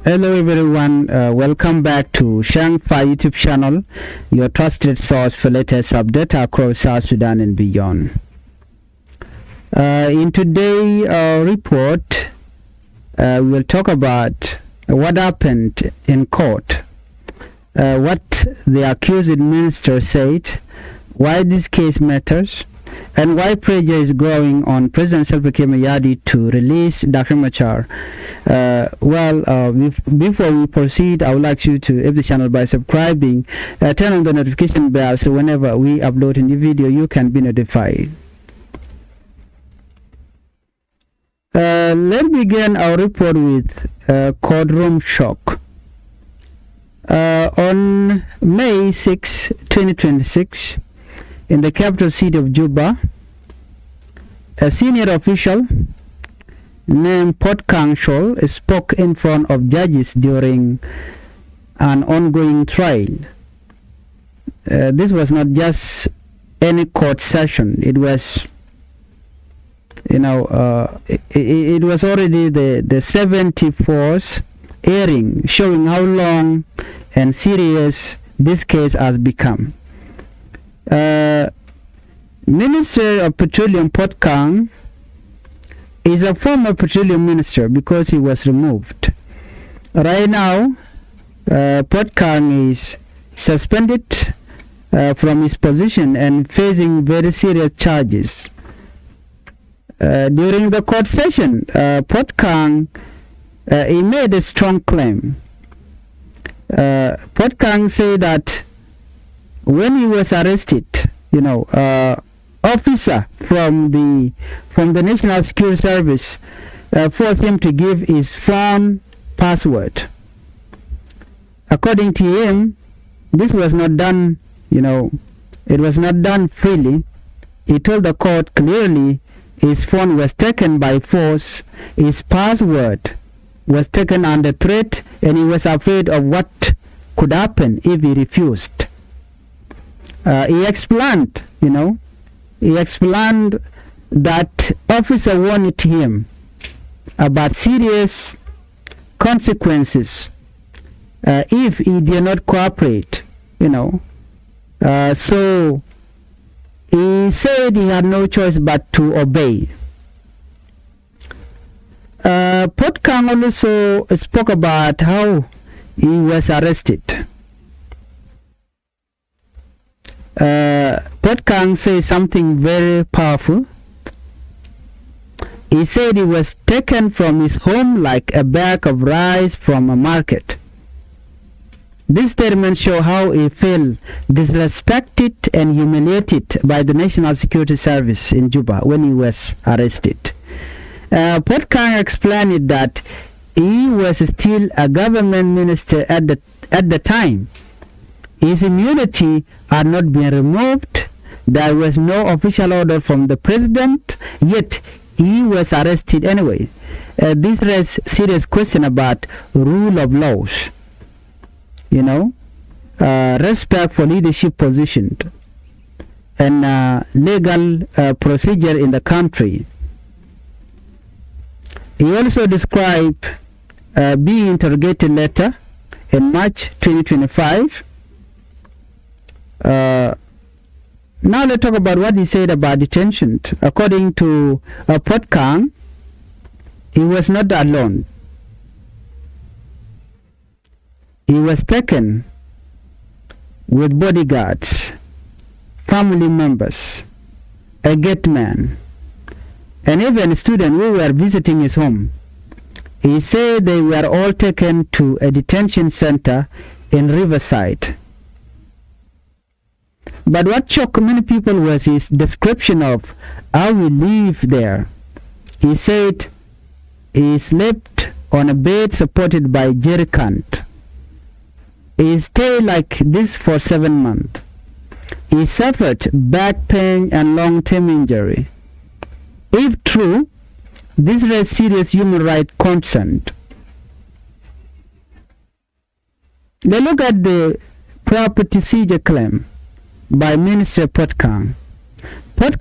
Hello everyone, welcome back to Changfied YouTube channel, your trusted source for latest updates across South Sudan and beyond. In today's report, we'll talk about what happened in court, what the accused minister said, why this case matters, and why pressure is growing on President Salva Kiir to release Dr. Machar. Before we proceed, I would like you to help the channel by subscribing, turn on the notification bell so whenever we upload a new video, you can be notified. Let's begin our report with courtroom shock. On May 6, 2026, in the capital city of Juba, a senior official named Puot Kang Chol spoke in front of judges during an ongoing trial. This was not just any court session. It was, it was already the 74th hearing, showing how long and serious this case has become. Minister of Petroleum Puot Kang is a former petroleum minister because he was removed. Right now, Puot Kang is suspended from his position and facing very serious charges. During the court session, Puot Kang he made a strong claim. Puot Kang said that when he was arrested, officer from the National Security Service forced him to give his phone password. According to him, this was not done, it was not done freely. He told the court clearly his phone was taken by force, his password was taken under threat, and he was afraid of what could happen if he refused. He explained, that officer warned him about serious consequences if he did not cooperate, so he said he had no choice but to obey. Puot Kang also spoke about how he was arrested. Puot Kang said something very powerful. He said he was taken from his home like a bag of rice from a market. This statement shows how he felt disrespected and humiliated by the National Security Service in Juba when he was arrested. Puot Kang explained that he was still a government minister at the time. His immunity had not been removed. There was no official order from the president, yet he was arrested anyway. This raises serious question about rule of laws, respect for leadership position, and legal procedure in the country. He also described being interrogated later in March 2025. Now let's talk about what he said about detention. According to Puot Kang, he was not alone. He was taken with bodyguards, family members, a gate man, and even a student who were visiting his home. He said they were all taken to a detention center in Riverside. But what shocked many people was his description of how he lived there. He said he slept on a bed supported by jerry can. He stayed like this for 7 months. He suffered back pain and long-term injury. If true, this is serious human rights concern. They look at the property seizure claim by Minister Puot Kang. Puot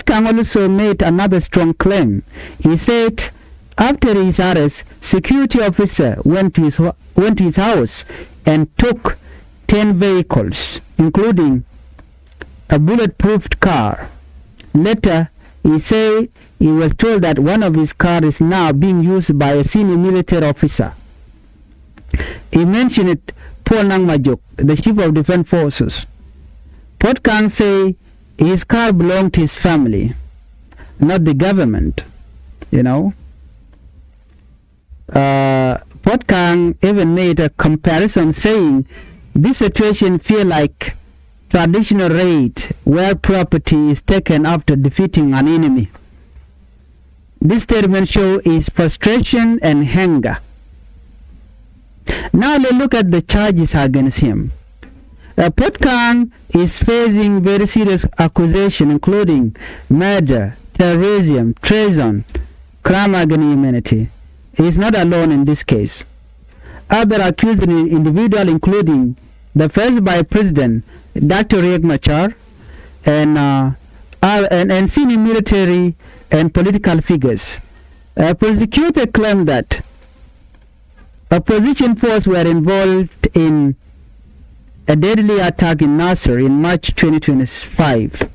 Kang also made another strong claim. He said After his arrest, security officer went to his house and took 10 vehicles, including a bulletproof car. Later, he said he was told that one of his cars is now being used by a senior military officer. He mentioned it, Puot Kang, the chief of defense forces. Puot Kang said his car belonged to his family, not the government. Puot Kang even made a comparison, saying this situation feels like traditional raid where property is taken after defeating an enemy. This statement shows his frustration and anger. Now let's look at the charges against him. Puot Kang is facing very serious accusations, including murder, terrorism, treason, crime against humanity. He is not alone in this case. Other accused individuals, including the first Vice President, Dr. Riek Machar, and senior military and political figures. Prosecutors claim that opposition forces were involved in a deadly attack in Nasser in March 2025.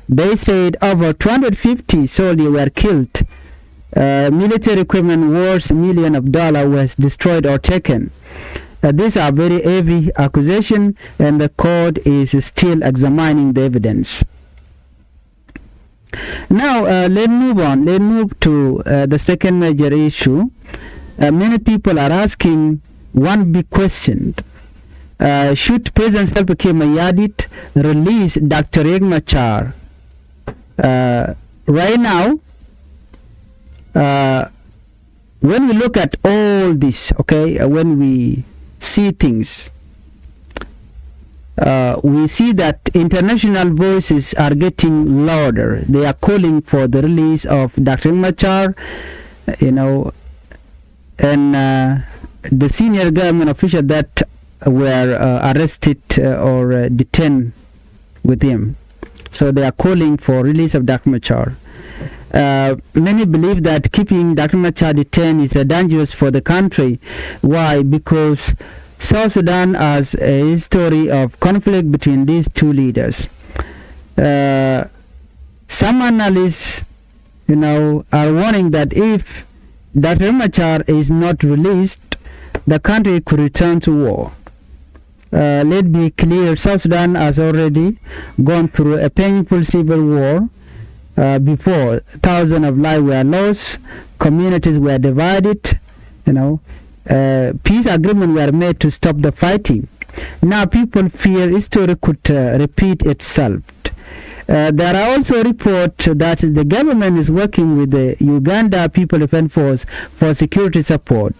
They said over 250 soldiers were killed. Military equipment worth millions of dollars was destroyed or taken. These are very heavy accusations, and the court is still examining the evidence. Now, let's move on. Let's move to the second major issue. Many people are asking one big question. Should President Salva Kiir Mayardit release Dr. Riek Machar? Right now, when we look at all this, when we see things, we see that international voices are getting louder. They are calling for the release of Dr. Machar, and the senior government officials that were arrested or detained with him. So they are calling for release of Dr. Machar. Many believe that keeping Dr. Machar detained is dangerous for the country. Why? Because South Sudan has a history of conflict between these two leaders. Some analysts, are warning that if Dr. Machar is not released, the country could return to war. Let's be clear, South Sudan has already gone through a painful civil war. Before, thousands of lives were lost, communities were divided, peace agreements were made to stop the fighting. Now people fear history could repeat itself. There are also reports that the government is working with the Uganda People Defense Force for security support.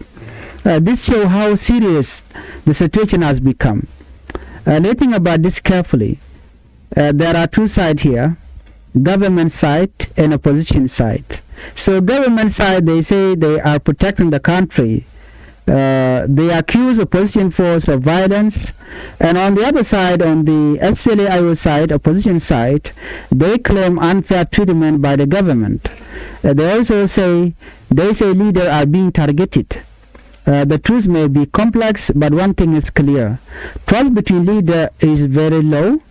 This shows how serious the situation has become. Let's think about this carefully. There are two sides here. Government side and opposition side. So government side, they say they are protecting the country. They accuse opposition force of violence, and on the other side, on the SPLA-IO side, opposition side, they claim unfair treatment by the government. They also say leaders are being targeted. The truth may be complex, but one thing is clear: trust between leaders is very low,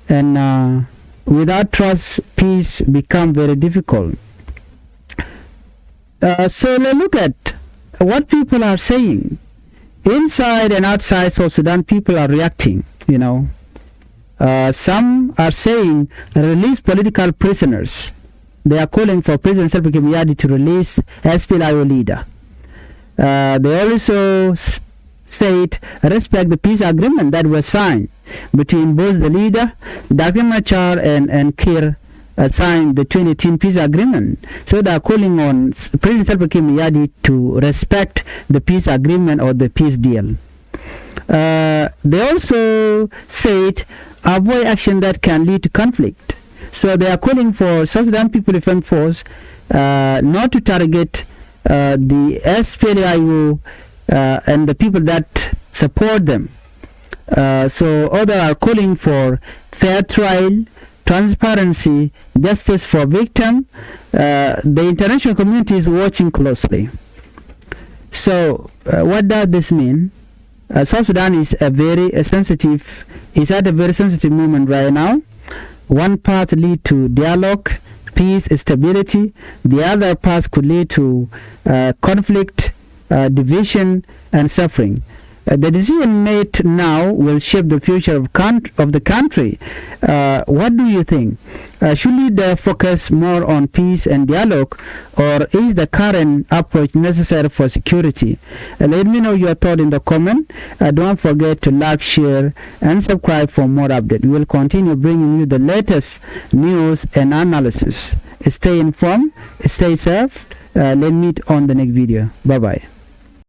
and without trust, peace becomes very difficult. So let's look at what people are saying. Inside and outside South Sudan, people are reacting. Some are saying release political prisoners. They are calling for President Salva Kiir Mayardit to release SPLA-IO leader. They also said respect the peace agreement that was signed between both the leader, Dr. Machar, and Kiir signed the 2018 peace agreement. So they are calling on President Salva Kiir Mayardit to respect the peace agreement or the peace deal. They also said avoid action that can lead to conflict. So they are calling for South Sudan People Defense Force not to target the SPLA-IO and the people that support them. So others are calling for fair trial, transparency, justice for victims. The international community is watching closely. So, what does this mean? South Sudan is at a very sensitive moment right now. One path lead to dialogue, peace, stability. The other path could lead to conflict, division, and suffering. The decision made now will shape the future of the country. What do you think? Should we focus more on peace and dialogue, or is the current approach necessary for security? Let me know your thought in the comment. Don't forget to like, share, and subscribe for more updates. We will continue bringing you the latest news and analysis. Stay informed, stay safe. Let's meet on the next video. Bye-bye.